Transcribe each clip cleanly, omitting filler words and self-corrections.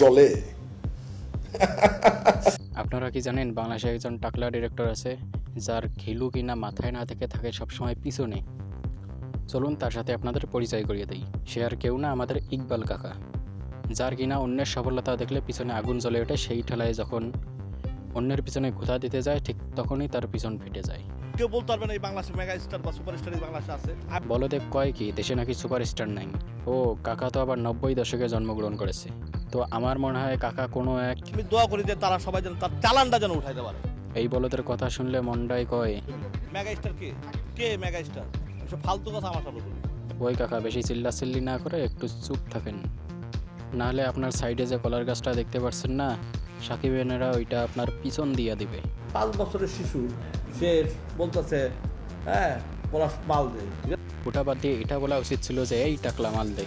জলে। আপনারা কি জানেন বাংলাদেশে একজন টাকলা ডিরেক্টর আছে যার ঘিলু কিনা মাথায় না থেকে থাকে সবসময় পিছনে। চলুন তার সাথে আপনাদের পরিচয় করিয়ে দিই। সে আর কেউ না, আমাদের ইকবাল কাকা, যার কিনা অন্যের সফলতা দেখলে পিছনে আগুন জ্বলে ওঠে। সেই ঠেলায় যখন অন্যের পিছনে ঘুতা দিতে যায় ঠিক তখনই তার পিছন ফেটে যায়। কেউ বলতে পারবে না এই বাংলাদেশে মেগা স্টার বা সুপারস্টার এই বাংলাদেশে আছে। বলদে কয় কি দেশে নাকি সুপারস্টার নাই। ও কাকা তো আবার 90 দশকে জন্মগ্রহণ করেছে। তো আমার মনে হয় কাকা কোনো এক আমি দোয়া করি যে তারা সবাই যেন তার চালানটা যেন উঠাইতে পারে। এই বলদের কথা শুনলে মনটাই কয় মেগা স্টার কে কে মেগা স্টার? সব ফালতু কথা আমার সামনে বলুন। ওই কাকা বেশি চিল্লাচিল্লি না করে একটু চুপ থাকেন, নাহলে আপনার সাইডে যে কলার গাছটা দেখতে পাচ্ছেন না, সাকিব এনেরা ওইটা আপনার পিছন দিয়ে দিবে। 5 বছরের শিশু সে বলতেছে হ্যাঁ পলাশ মাল দে, ওটা বাদ দিয়ে এটা বলা উচিত ছিল যে এই টাকলা মাল দে।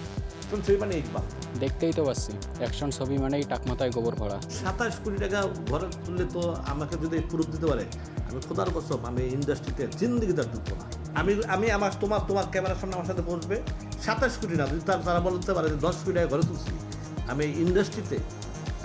শুনছি মানে ইকবাল। দেখতেই তো পাচ্ছি অ্যাকশন ছবি মানেই টাকমাথায় গোবর ভরা। 27 কোটি টাকা ঘরে তুললে তো আমাকে যদি প্রুফ দিতে পারে, আমি খোদার কসম আমি ইন্ডাস্ট্রিতে জিন্দিগি তার দিত না। আমি আমার তোমার ক্যামেরার সামনে আমার সাথে বসবে 27 কোটি না, যদি তারা বলতে পারে যে 10 কোটি টাকা ঘরে তুলছি, আমি ইন্ডাস্ট্রিতে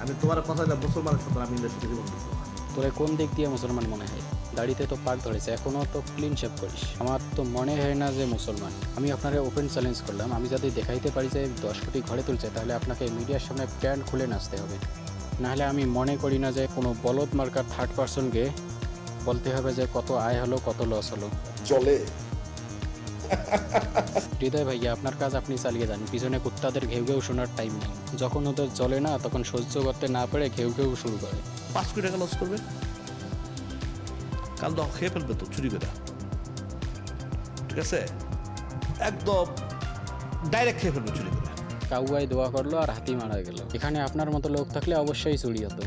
আমি তোমার কথা দিলাম মুসলমানের সাথে আমি ইন্ডাস্ট্রিতে জীবন দিত না। তোরে কোন দিক দিয়ে মুসলমান মনে হয়? দাড়িতে তো পাক ধরেছে, এখনও তো ক্লিন শেভ করিস। আমার তো মনে হয় না যে মুসলমান। আমি আপনাকে ওপেন চ্যালেঞ্জ করলাম, আমি যদি দেখাইতে পারি যে 10 কোটি ঘরে তুলছে, তাহলে আপনাকে মিডিয়ার সামনে প্যান্ট খুলে নাচতে হবে। নাহলে আমি মনে করি না যে কোনো বলদ মার্কার থার্ড পার্সনকে বলতে হবে যে কত আয় হলো কত লস হলো। জলে। হৃদয় ভাইয়া, আপনার কাজ আপনি চালিয়ে যান, পিছনে কুত্তাদের ঘেউ ঘেউ শোনার টাইম নেই। যখন ওদের জ্বলে না তখন সহ্য করতে না পারে ঘেউ ঘেউ শুরু করে। 5 কোটি টাকা লস করবে, কাল তো খেয়ে ফেলবে তো চুরি করে, ঠিক আছে? একদম ডাইরেক্ট খেয়ে ফেলবে চুরি করে। কাউয়ায় দোয়া করলো আর হাতি মারা গেল। এখানে আপনার মতো লোক থাকলে অবশ্যই চুরি হতো।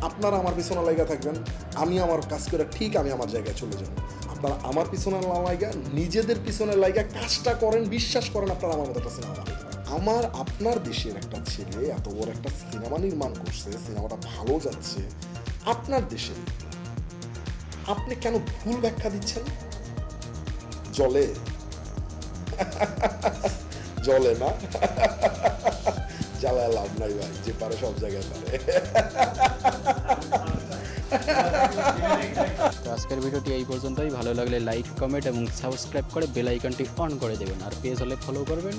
আপনারা আমার পিছনে লাগা থাকবেন, আমি আমার কাজ করে ঠিক আমি আমার জায়গায় চলে যাব। আপনারা আমার পিছনে না লাগা, নিজেদের পিছনে লাগা কাজটা করেন, বিশ্বাস করেন আপনারা আমার মতো একটা সিনেমা বানাতে পারেন। আমার আপনার দেশের একটা ছেলে এত বড় একটা সিনেমা নির্মাণ করছে, সিনেমাটা ভালো যাচ্ছে, আপনার দেশে আপনি কেন ভুল ব্যাখ্যা দিচ্ছেন? জলে। জলে না, জ্বালায় লাভ নাই ভাই, যে পারে সব জায়গায় পারে। তো আজকের ভিডিওটি এই পর্যন্তই। ভালো লাগলে লাইক, কমেন্ট এবং সাবস্ক্রাইব করে বেল আইকনটি অন করে দেবেন, আর পেজ হলে ফলো করবেন।